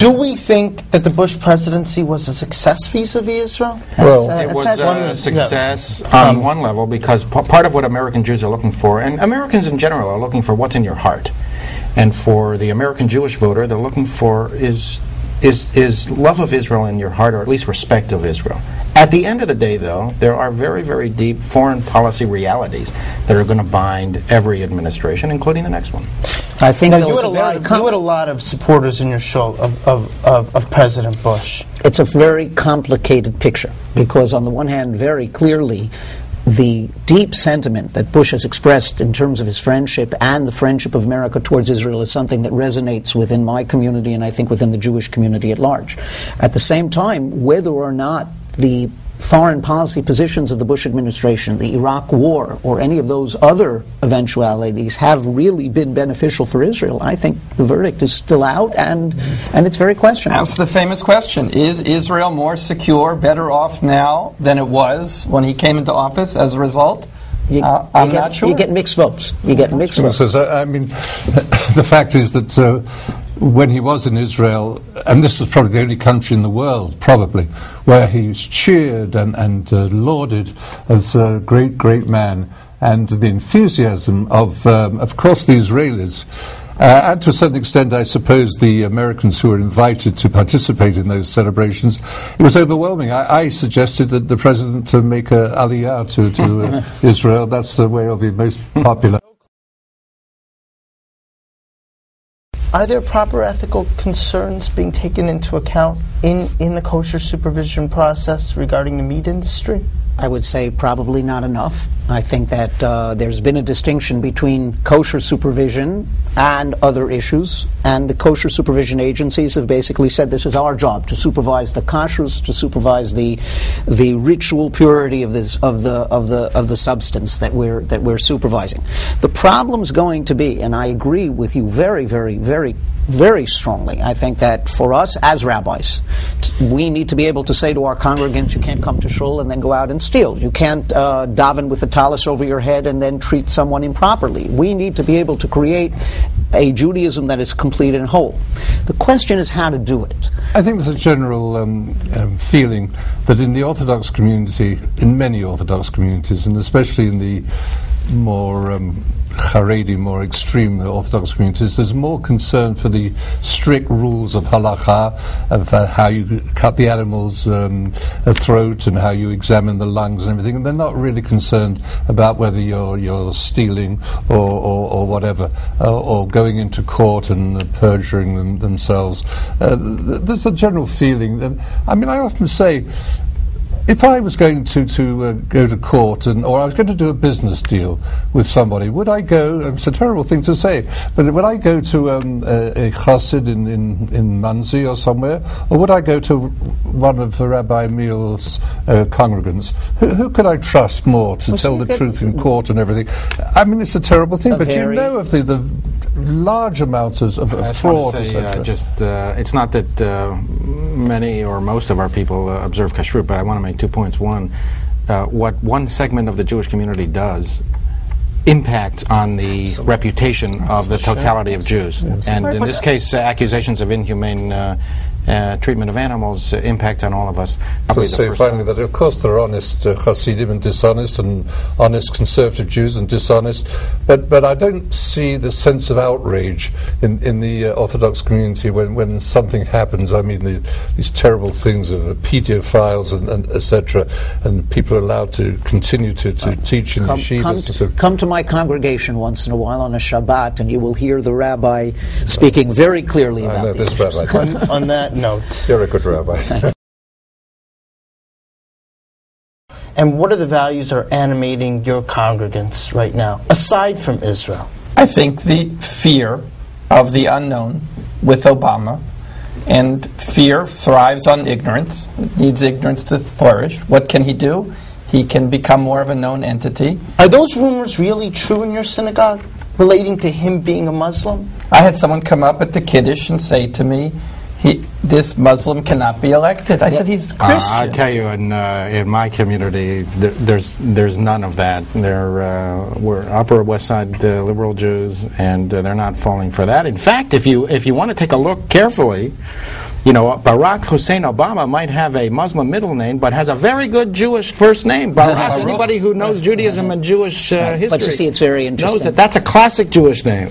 Do we think that the Bush presidency was a success vis-a-vis Israel? Well, it was a success on one level because part of what American Jews are looking for, and Americans in general are looking for what's in your heart. And for the American Jewish voter, they're looking for is love of Israel in your heart, or at least respect of Israel. At the end of the day, though, there are very, very deep foreign policy realities that are going to bind every administration, including the next one. I think now, you had a lot of supporters in your show of President Bush. It's a very complicated picture because, on the one hand, very clearly, the deep sentiment that Bush has expressed in terms of his friendship and the friendship of America towards Israel is something that resonates within my community and I think within the Jewish community at large. At the same time, whether or not the foreign policy positions of the Bush administration, the Iraq War, or any of those other eventualities have really been beneficial for Israel, I think the verdict is still out, and it's very questionable. That's the famous question. Is Israel more secure, better off now than it was when he came into office as a result? I'm not sure. You get mixed votes. You get mixed votes. I mean, the fact is that when he was in Israel, and this is probably the only country in the world, probably, where he was cheered and lauded as a great, great man, and the enthusiasm of course, the Israelis, and to a certain extent, I suppose, the Americans who were invited to participate in those celebrations, it was overwhelming. I suggested that the president make a aliyah to Israel. That's the way it'll be most popular. Are there proper ethical concerns being taken into account in the kosher supervision process regarding the meat industry? I would say probably not enough. I think that there's been a distinction between kosher supervision and other issues, and the kosher supervision agencies have basically said this is our job, to supervise the kashrus, to supervise the ritual purity of the substance that we're supervising. The problem's going to be, and I agree with you very, very, very, very strongly, I think that for us as rabbis, we need to be able to say to our congregants, you can't come to shul and then go out and steal. You can't daven with a tallis over your head and then treat someone improperly. We need to be able to create a Judaism that is complete and whole. The question is how to do it. I think there's a general feeling that in the Orthodox community, in many Orthodox communities, and especially in the more Haredi, more extreme Orthodox communities, there's more concern for the strict rules of halakha, of how you cut the animal's throat and how you examine the lungs and everything, and they're not really concerned about whether you're stealing or whatever, or going into court and perjuring themselves. There's a general feeling, and I mean, I often say, if I was going to go to court or I was going to do a business deal with somebody, would I go, it's a terrible thing to say, but would I go to a chassid in Muncie or somewhere, or would I go to one of Rabbi Meal's congregants? Who could I trust more to tell the truth in court and everything? I mean, it's a terrible thing, but you know of the large amounts of fraud, etc. It's not that many or most of our people observe kashrut, but I want to make 2 points. One, what one segment of the Jewish community does impacts on the reputation of the totality of Jews. And in this case, accusations of inhumane treatment of animals impact on all of us. I'll say finally that of course there are honest Hasidim and dishonest, and honest conservative Jews and dishonest, but I don't see the sense of outrage in the Orthodox community when something happens. I mean, these terrible things of pedophiles and etc., and people are allowed to continue to teach in yeshivas. Come to my congregation once in a while on a Shabbat, and you will hear the rabbi speaking very clearly about this rabbi. On that note, you're a good rabbi. And what are the values that are animating your congregants right now, aside from Israel? I think the fear of the unknown with Obama, and fear thrives on ignorance. It needs ignorance to flourish. What can he do? He can become more of a known entity. Are those rumors really true in your synagogue, relating to him being a Muslim? I had someone come up at the Kiddush and say to me, this Muslim cannot be elected. I said he's Christian. I tell you, in my community, there's none of that. We're Upper West Side liberal Jews, and they're not falling for that. In fact, if you want to take a look carefully, Barack Hussein Obama might have a Muslim middle name, but has a very good Jewish first name. Baruch. Anybody who knows Judaism and Jewish history but you see, it's very interesting. knows that that's a classic Jewish name.